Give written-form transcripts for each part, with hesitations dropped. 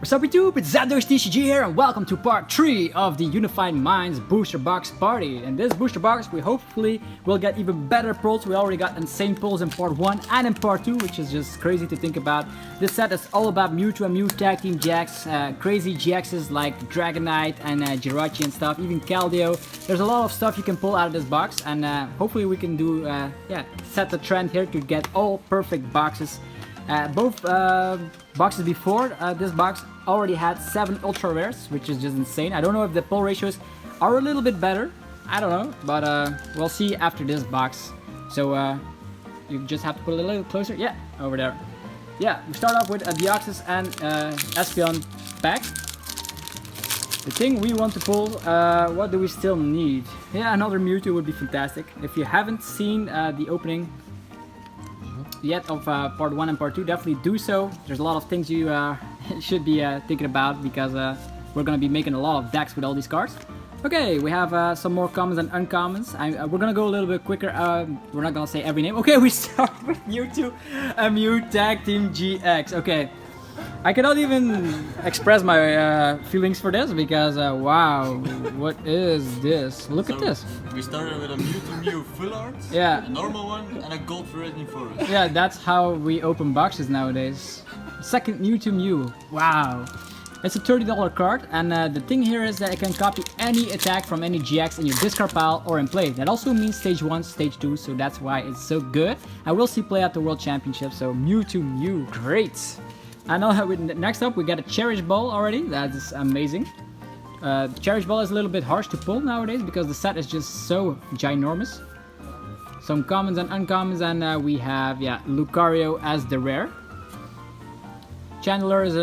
What's up YouTube, it's Zapdos TCG here and welcome to part 3 of the Unified Minds booster box party. In this booster box we hopefully will get even better pulls. We already got insane pulls in part 1 and in part 2, which is just crazy to think about. This set is all about Mewtwo Mew Tag Team GX, crazy GXs like Dragonite and Giratina and stuff, even Keldeo. There's a lot of stuff you can pull out of this box, and hopefully we can do, set the trend here to get all perfect boxes. Both boxes before this box already had 7 ultra rares, which is just insane. I don't know if the pull ratios are a little bit better, I don't know, but we'll see after this box. So you just have to put it a little closer. Yeah, over there. Yeah, we start off with a Deoxys and Espeon pack. The thing we want to pull, what do we still need? Yeah, another Mewtwo would be fantastic. If you haven't seen the opening yet of part 1 and part 2, definitely do so. There's a lot of things you should be thinking about, because we're gonna be making a lot of decks with all these cards. Okay, we have some more commons and uncommons. We're gonna go a little bit quicker. We're not gonna say every name. Okay, we start with Mewtwo Mew Tag Team GX. Okay, I cannot even express my feelings for this, because wow, what is this? Look at this. We started with a Mewtwo Mew full art, yeah, a normal one, and a gold variety forest. Yeah, that's how we open boxes nowadays. Second Mewtwo Mew. Wow. It's a $30 card, and the thing here is that it can copy any attack from any GX in your discard pile or in play. That also means stage 1, stage 2, so that's why it's so good. I will see play at the World Championship, so Mewtwo Mew, great. I know how next up we got a Cherish Ball already. That is amazing. Cherish Ball is a little bit harsh to pull nowadays because the set is just so ginormous. Some commons and uncommons, and we have Lucario as the rare. Chandler is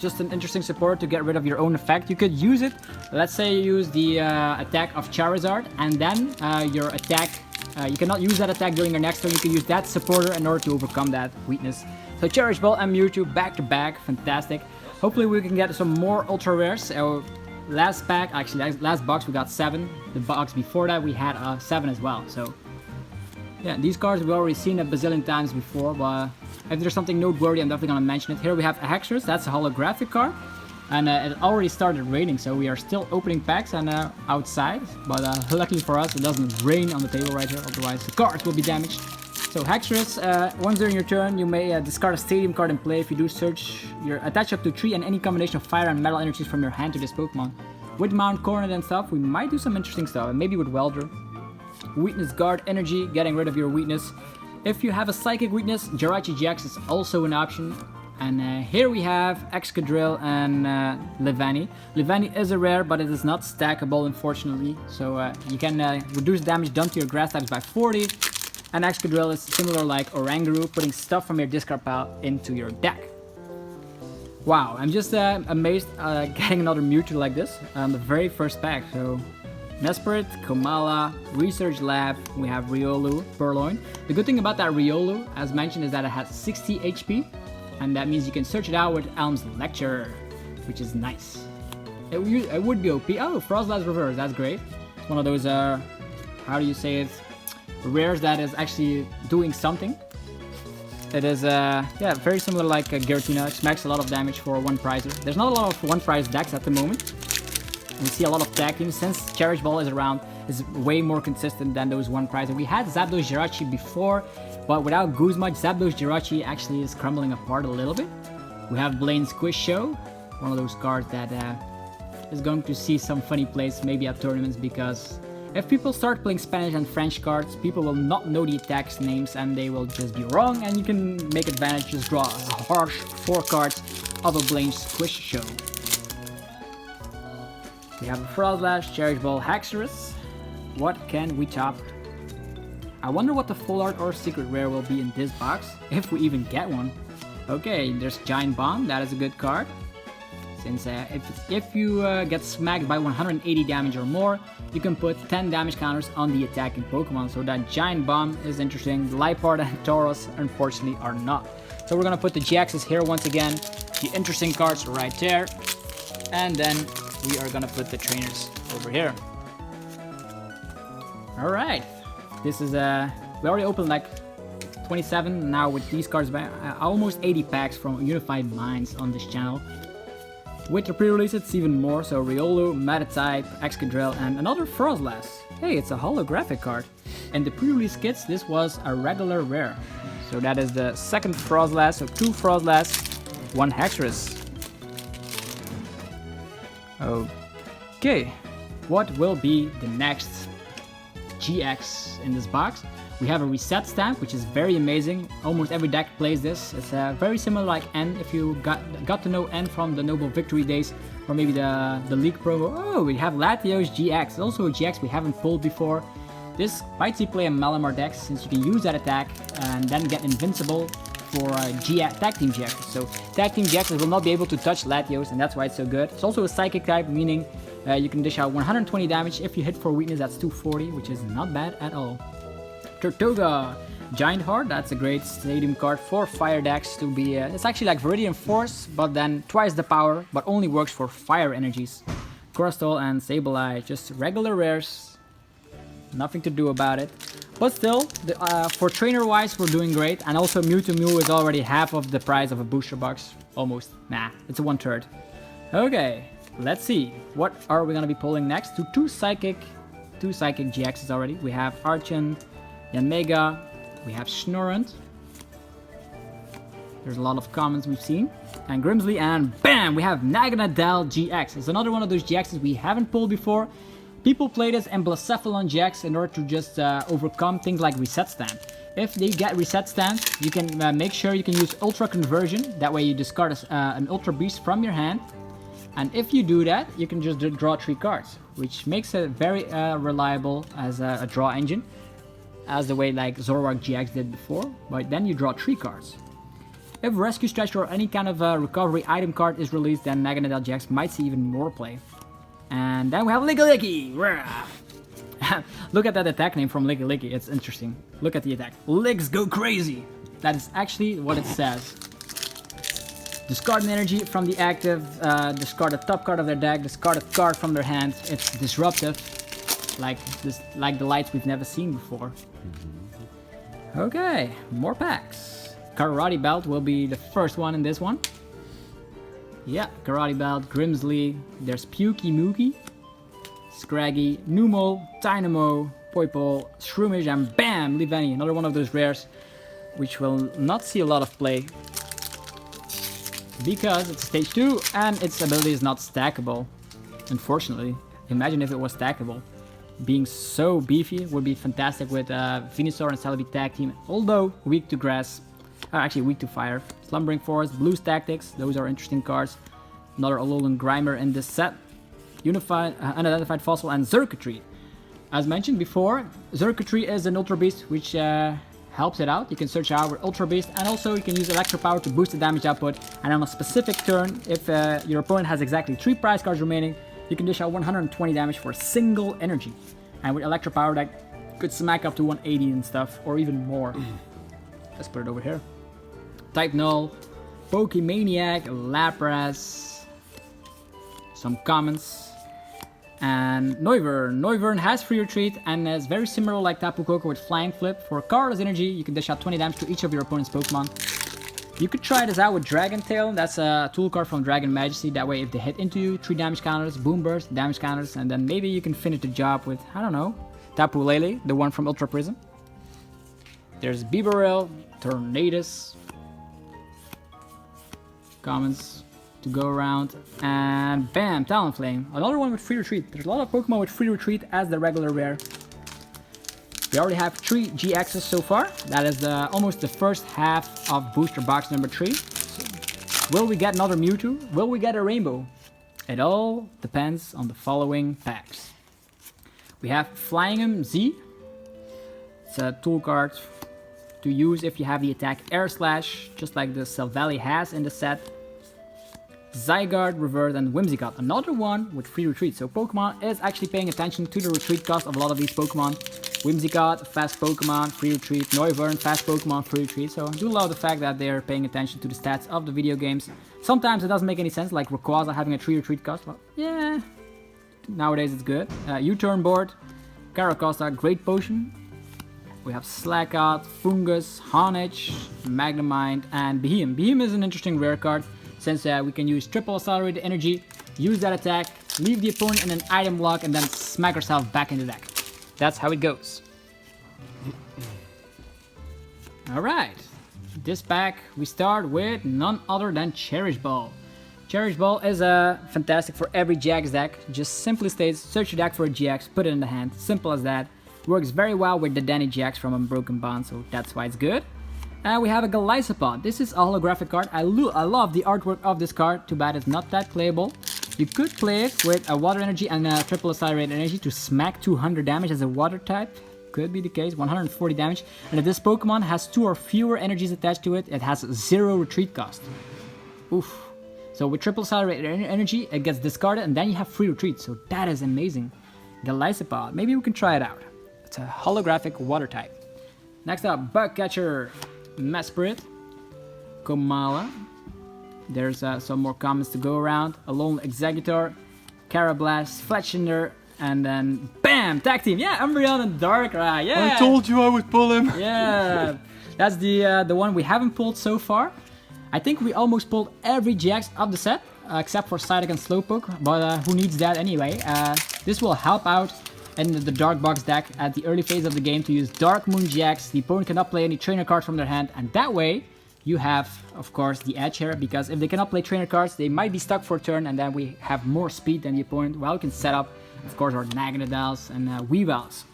just an interesting support to get rid of your own effect. You could use it. Let's say you use the attack of Charizard, and then your attack. You cannot use that attack during your next turn. You can use that supporter in order to overcome that weakness. So Cherish Ball and Mewtwo back to back, fantastic. Hopefully we can get some more ultra rares. Last pack, actually last box we got 7. The box before that we had 7 as well. So yeah, these cards we've already seen a bazillion times before, but if there's something noteworthy, I'm definitely gonna mention it. Here we have a Hexerus, that's a holographic card, and it already started raining, so we are still opening packs and outside. But luckily for us, it doesn't rain on the table right here, otherwise the cards will be damaged. So Hexerus, once during your turn, you may discard a Stadium card in play. If you do, search your attach up to 3 and any combination of fire and metal energies from your hand to this Pokemon. With Mount Coronet and stuff, we might do some interesting stuff, and maybe with Welder. Weakness guard energy, getting rid of your weakness. If you have a psychic weakness, Giratina GX is also an option. And here we have Excadrill and Levani. Levani is a rare, but it is not stackable, unfortunately. So you can reduce damage done to your grass types by 40. And Excadrill is similar like Oranguru, putting stuff from your discard pile into your deck. Wow, I'm just amazed getting another Mewtwo like this on the very first pack. So Nesprit, Komala, Research Lab, we have Riolu, Purloin. The good thing about that Riolu, as mentioned, is that it has 60 HP, and that means you can search it out with Elm's Lecture, which is nice. It would be OP. Oh, Frostlass Reverse, that's great. It's one of those, how do you say it, rares that is actually doing something. It is, very similar like Giratina. It smacks a lot of damage for one prizer. There's not a lot of one prize decks at the moment. We see a lot of tag teams. Since Cherish Ball is around, is way more consistent than those one prize. We had Zapdos Jirachi before, but without Guzma, Zapdos Jirachi actually is crumbling apart a little bit. We have Blaine's Quiz Show, one of those cards that is going to see some funny plays maybe at tournaments, because if people start playing Spanish and French cards, people will not know the attacks names and they will just be wrong, and you can make advantage, just draw a harsh 4 cards of a Blaine's Quiz Show. We have a Frostlash, Cherish Ball, Hexerus. What can we top? I wonder what the full art or secret rare will be in this box, if we even get one. Okay, there's Giant Bomb, that is a good card. Since if you get smacked by 180 damage or more, you can put 10 damage counters on the attacking Pokemon. So that Giant Bomb is interesting. Liepard and Tauros, unfortunately, are not. So we're gonna put the GXs here once again. The interesting cards right there. And then we are gonna put the trainers over here. Alright, this is we already opened like 27 now with these cards, almost 80 packs from Unified Minds on this channel. With the pre-release, it's even more, so Riolu, Metatype, Excadrill, and another Frostlass. Hey, it's a holographic card. In the pre-release kits, this was a regular rare. So that is the second Frostlass, so 2 Frostlass, 1 Hexorus. Okay, what will be the next GX in this box? We have a reset stamp, which is very amazing. Almost every deck plays this. It's very similar like N, if you got to know N from the Noble Victory days, or maybe the League promo. Oh, we have Latios GX. It's also a GX we haven't pulled before. This might see play a Malamar deck, since you can use that attack and then get invincible for Tag Team GX. So Tag Team GX will not be able to touch Latios, and that's why it's so good. It's also a Psychic type, meaning you can dish out 120 damage. If you hit for weakness, that's 240, which is not bad at all. Tortuga, Giant Heart, that's a great stadium card for fire decks to be, it's actually like Viridian Force, but then twice the power, but only works for fire energies. Crustle and Sableye, just regular rares, nothing to do about it. But still, for trainer wise, we're doing great, and also Mewtwo Mew is already half of the price of a booster box, almost, nah, it's 1/3. Okay, let's see, what are we gonna be pulling next? Two Psychic GXs already. We have Archon, Yanmega, we have Snorunt. There's a lot of comments we've seen. And Grimsley, and BAM! We have Nagandel GX. It's another one of those GXs we haven't pulled before. People play this in Blacephalon GX in order to just overcome things like Reset Stand. If they get Reset Stand, you can make sure you can use Ultra Conversion. That way you discard an Ultra Beast from your hand. And if you do that, you can just draw 3 cards, which makes it very reliable as a draw engine, as the way like Zoroark GX did before, but then you draw 3 cards. If Rescue Stretch or any kind of recovery item card is released, then Nagandel GX might see even more play. And then we have Lickilicky! Look at that attack name from Lickilicky, it's interesting. Look at the attack. Licks go crazy! That is actually what it says. Discard an energy from the active, discard the top card of their deck, discard a card from their hand. It's disruptive, like the lights we've never seen before. Okay, more packs. Karate Belt will be the first one in this one. Yeah, Karate Belt, Grimsley, there's Pukey Mookie, Scraggy, Numo, Dynamo, Poipole, Shroomish, and BAM! Liveni, another one of those rares which will not see a lot of play because it's stage 2 and its ability is not stackable, unfortunately. Imagine if it was stackable. Being so beefy would be fantastic with Venusaur and Celebi tag team, although weak to grass, actually weak to fire. Slumbering Forest, Blues Tactics, those are interesting cards. Another Alolan Grimer in this set. Unified, Unidentified Fossil, and Xurkitree. As mentioned before, Xurkitree is an Ultra Beast which helps it out. You can search out with Ultra Beast, and also you can use Electro Power to boost the damage output. And on a specific turn, if your opponent has exactly 3 prize cards remaining, you can dish out 120 damage for a single energy. And with Electro Power, that could smack up to 180 and stuff, or even more. Let's put it over here. Type Null, Pokemaniac, Lapras, some comments. And Noivern. Noivern has free retreat and is very similar like Tapu Koko with Flying Flip. For Cardless Energy, you can dish out 20 damage to each of your opponent's Pokemon. You could try this out with Dragon Tail. That's a tool card from Dragon Majesty. That way if they hit into you, 3 damage counters, Boom Burst, damage counters, and then maybe you can finish the job with, I don't know, Tapu Lele, the one from Ultra Prism. There's Bibarel, Tornadus. Comments to go around, and BAM! Talonflame. Another one with free retreat. There's a lot of Pokemon with free retreat as the regular rare. We already have 3 GXs so far. That is almost the first half of booster box number 3. So, will we get another Mewtwo? Will we get a Rainbow? It all depends on the following packs. We have Flyingham Z. It's a tool card to use if you have the attack Air Slash, just like the Silvally has in the set. Zygarde, Reverse, and Whimsicott, another one with free retreat. So Pokemon is actually paying attention to the retreat cost of a lot of these Pokemon. Whimsicott, fast Pokemon, free retreat. Noivern, fast Pokemon, free retreat. So I do love the fact that they're paying attention to the stats of the video games. Sometimes it doesn't make any sense, like Rayquaza having a 3 retreat cost. Well, yeah, nowadays it's good. U-turn board, Caracosta, Great Potion. We have Slackout, Fungus, Honedge, Magnemite, and Behemoth. Behemoth is an interesting rare card. since we can use triple accelerated energy, use that attack, leave the opponent in an item lock, and then smack ourselves back in the deck. That's how it goes. Alright, this pack we start with none other than Cherish Ball. Cherish Ball is fantastic for every GX deck. Just simply states, search your deck for a GX, put it in the hand, simple as that. Works very well with the Danny GX from Unbroken Bond, so that's why it's good. And we have a Galaisapod. This is a holographic card. I love the artwork of this card, too bad it's not that playable. You could play it with a water energy and a triple accelerated energy to smack 200 damage as a water type. Could be the case, 140 damage. And if this Pokemon has 2 or fewer energies attached to it, it has 0 retreat cost. Oof. So with triple accelerated energy, it gets discarded and then you have free retreat. So that is amazing. Galaisapod, maybe we can try it out. It's a holographic water type. Next up, Bugcatcher, Mesprit, Komala. There's some more comments to go around. Alolan Executor, Carablast, Fletchinder, and then BAM! Tag team! Yeah, Umbreon and Darkrai, yeah! I told you I would pull him! Yeah! That's the one we haven't pulled so far. I think we almost pulled every GX of the set, except for Psyduck and Slowpoke, but who needs that anyway? This will help out in the Dark Box deck at the early phase of the game to use Dark Moon GX. The opponent cannot play any trainer cards from their hand, and that way you have, of course, the edge here, because if they cannot play trainer cards, they might be stuck for a turn, and then we have more speed than the opponent. Well, we can set up, of course, our Nagandels and Weavels.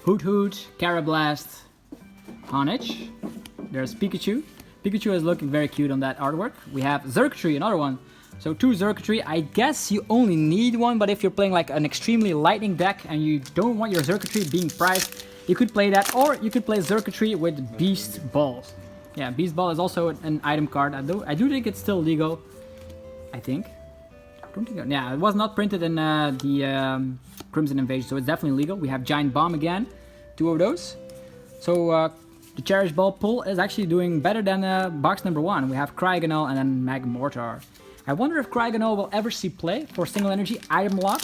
Hoot Hoot, Carablast, Honedge. There's Pikachu. Pikachu is looking very cute on that artwork. We have Xurkitree, another one. So 2 Xurkitree, I guess you only need one, but if you're playing like an extremely lightning deck and you don't want your Xurkitree being priced, you could play that, or you could play Xurkitree with Beast Balls. Yeah, Beast Ball is also an item card. I do think it's still legal. I think. I don't think. Yeah, it was not printed in the Crimson Invasion, so it's definitely legal. We have Giant Bomb again, 2 of those. So the Cherish Ball pull is actually doing better than box number 1. We have Cryogonal and then Magmortar. I wonder if Cryogonal will ever see play for single energy item lock.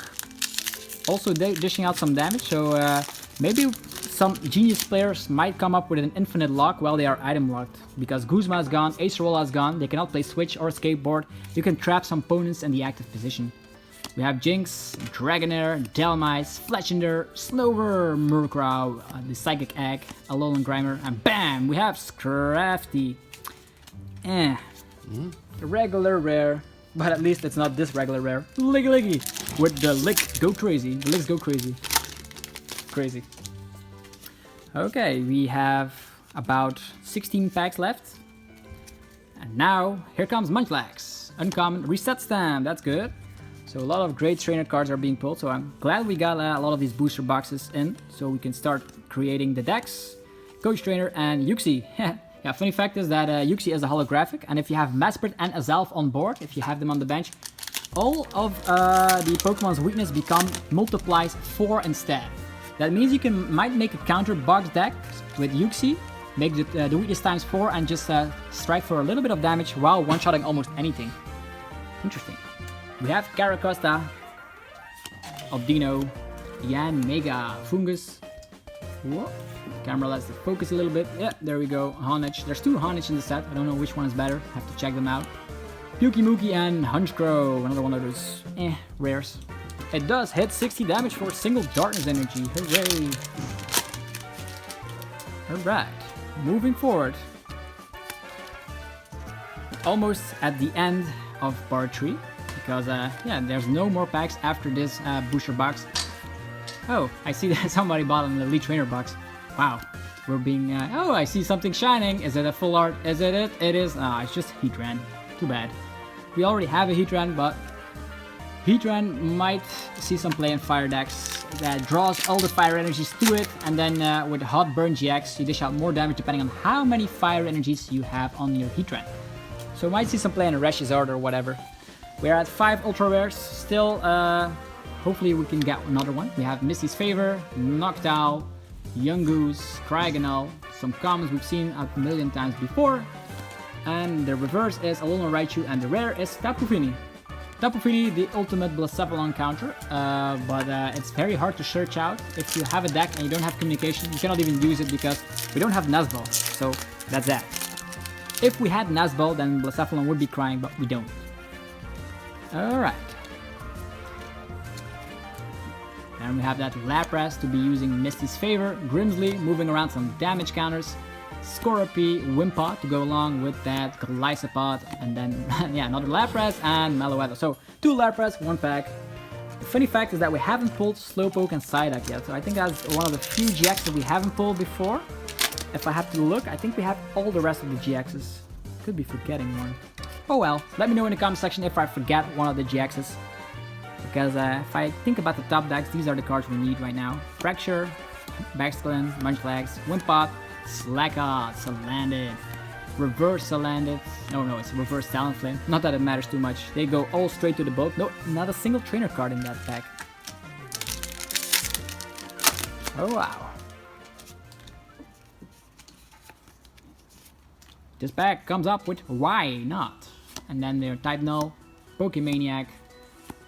Also dishing out some damage, so maybe some genius players might come up with an infinite lock while they are item locked. Because Guzma is gone, Acerola is gone, they cannot play Switch or Skateboard. You can trap some opponents in the active position. We have Jinx, Dragonair, Delmise, Fletchinder, Snover, Murkrow, the Psychic Egg, Alolan Grimer, and BAM! We have Scrafty. The regular rare, but at least it's not this regular rare. Liggy Liggy! With the Lick Go Crazy. The Licks go crazy. Crazy. Okay, we have about 16 packs left. And now, here comes Munchlax. Uncommon, reset stamp, that's good. So a lot of great trainer cards are being pulled, so I'm glad we got a lot of these booster boxes in, so we can start creating the decks. Coach Trainer and Yuxi. Yeah, funny fact is that Yuxi is a holographic, and if you have Mesprit and Azelf on board, if you have them on the bench, all of the Pokemon's weakness multiplies 4 instead. That means you might make a counter box deck with Yuxi, make the weakness times 4, and just strike for a little bit of damage while one-shotting almost anything. Interesting. We have Caracosta, Aldino, Yanmega, Fungus. Whoa. Camera lets it focus a little bit. Yeah, there we go. Honedge. There's 2 Honedge in the set. I don't know which one is better. Have to check them out. Pukey and Hunchcrow. Another one of those rares. It does hit 60 damage for a single Darkness Energy. Hooray! Alright. Moving forward. Almost at the end of part 3. Because, yeah, there's no more packs after this booster box. Oh, I see that somebody bought an Elite Trainer box. Wow, we're being... oh, I see something shining. Is it a full art? Is it it? It is. Ah, it's just Heatran. Too bad. We already have a Heatran, but Heatran might see some play in fire decks that draws all the fire energies to it, and then with Hot Burn GX, you dish out more damage depending on how many fire energies you have on your Heatran. So might see some play in a ReshiZard or whatever. We're at 5 Ultra Rares. Still, hopefully we can get another one. We have Misty's Favor, Noctowl, Yungoos, Cryogonal, some commons we've seen a million times before. And the reverse is Alolan Raichu, and the rare is Tapu Fini. Tapu Fini, the ultimate Blacephalon counter, but it's very hard to search out. If you have a deck and you don't have communication, you cannot even use it because we don't have Nuzlocke, so that's that. If we had Nazball, then Blacephalon would be crying, but we don't. Alright. And we have that Lapras to be using Misty's Favor, Grimsley moving around some damage counters, Scorpy, Wimpod to go along with that Glisopod, and then yeah, another Lapras and Meloetta. So 2 Lapras, 1 pack. The funny fact is that we haven't pulled Slowpoke and Psyduck yet, so I think that's one of the few GXs that we haven't pulled before. If I have to look, I think we have all the rest of the GXs. Could be forgetting one. Oh well, let me know in the comment section if I forget one of the GXs. Because if I think about the top decks, these are the cards we need right now. Fracture, Baxclan, Munchlax, Wimpod, Slackout, Salandit, Reverse Salandit. No, it's Reverse Talonflame. Not that it matters too much. They go all straight to the boat. No, not a single trainer card in that pack. Oh wow. This pack comes up with Why Not? And then they're Type Null, Pokemaniac,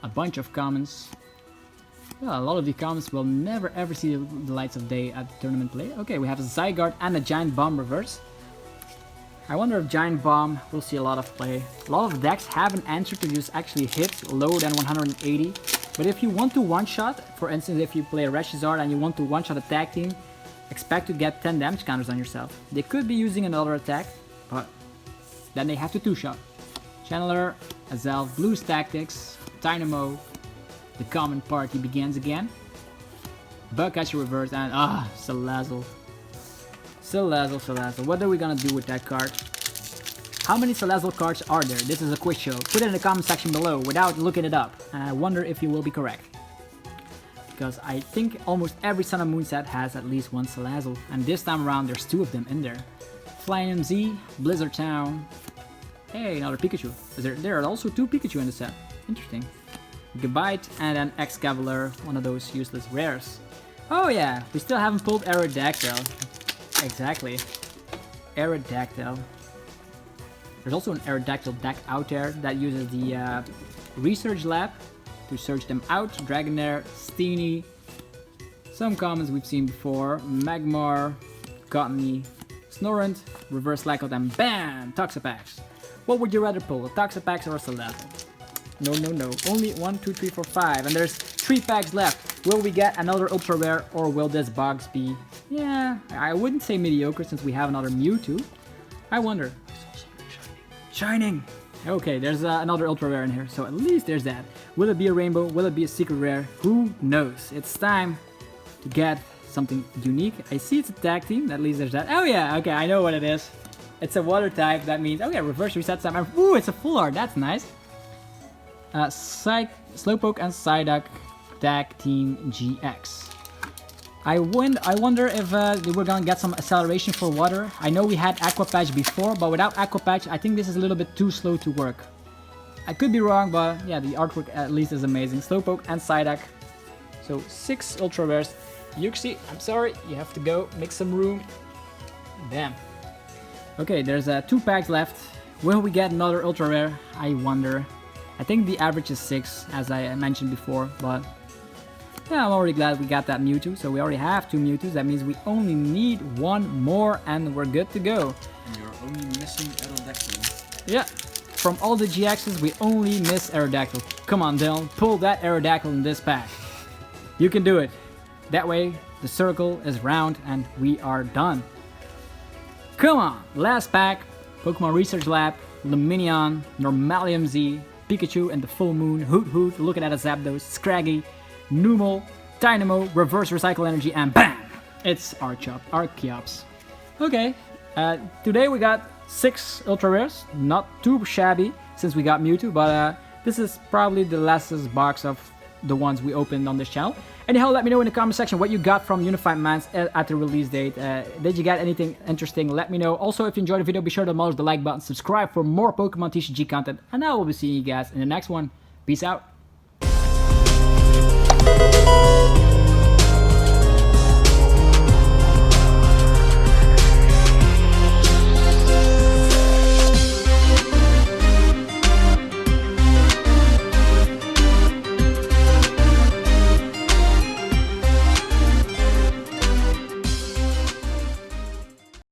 a bunch of commons. Well, a lot of the commons will never ever see the lights of day at the tournament play. Okay, we have a Zygarde and a Giant Bomb reverse. I wonder if Giant Bomb will see a lot of play. A lot of decks have an answer to just actually hit lower than 180. But if you want to one-shot, for instance, if you play a ReshiZard and you want to one-shot a tag team, expect to get 10 damage counters on yourself. They could be using another attack, but then they have to two-shot. Channeler, Azelf, Blues Tactics, Dynamo, the common party begins again. Bugcatcher reverse and Salazzle. Salazzle. What are we gonna do with that card? How many Salazzle cards are there? This is a quiz show. Put it in the comment section below without looking it up. And I wonder if you will be correct. Because I think almost every Sun and Moon set has at least one Salazzle. And this time around there's 2 of them in there. Flying MZ, Blizzard Town. Hey, another Pikachu. There are also 2 Pikachu in the set. Interesting. Gabite and then Excavalar, one of those useless rares. Oh yeah, we still haven't pulled Aerodactyl. Exactly. Aerodactyl. There's also an Aerodactyl deck out there that uses the Research Lab to search them out. Dragonair, Steenie, some commons we've seen before. Magmar, Cottonee, Snorunt, Reverse Lackout, and BAM! Toxapex. What would you rather pull, a Toxapex or a Salazzle? No. Only 1, 2, 3, 4, 5. And there's 3 packs left. Will we get another Ultra Rare or will this box be... Yeah, I wouldn't say mediocre since we have another Mewtwo. I wonder. Shining! Okay, there's another Ultra Rare in here, so at least there's that. Will it be a Rainbow? Will it be a Secret Rare? Who knows? It's time to get something unique. I see it's a tag team, at least there's that. Oh yeah, okay, I know what it is. It's a water type, that means... Okay, reverse reset time. And ooh, it's a full art, that's nice. Slowpoke and Psyduck Tag Team GX. I wonder if we're gonna get some acceleration for water. I know we had Aqua Patch before, but without Aqua Patch, I think this is a little bit too slow to work. I could be wrong, but yeah, the artwork at least is amazing. Slowpoke and Psyduck. So 6 Ultra Rares. Yuxi, I'm sorry, you have to go make some room. Damn. Okay, there's 2 packs left. Will we get another Ultra Rare? I wonder. I think the average is 6, as I mentioned before, but yeah, I'm already glad we got that Mewtwo. So we already have 2 Mewtwo's. That means we only need 1 more and we're good to go. You're only missing Aerodactyl. Yeah, from all the GXs, we only miss Aerodactyl. Come on, Dylan, pull that Aerodactyl in this pack. You can do it. That way, the circle is round and we are done. Come on, last pack. Pokemon Research Lab, Lumineon, Normalium Z, Pikachu and the Full Moon, Hoot, look at that, a Zapdos, Scraggy, Numel, Dynamo, Reverse Recycle Energy, and BAM! It's Archeops. Okay, today we got 6 Ultra Rares, not too shabby since we got Mewtwo, but this is probably the lastest box of the ones we opened on this channel. Anyhow, let me know in the comment section what you got from Unified Minds at the release date. Did you get anything interesting? Let me know. Also, if you enjoyed the video, be sure to demolish the like button, subscribe for more Pokemon TCG content, and I will be seeing you guys in the next one. Peace out.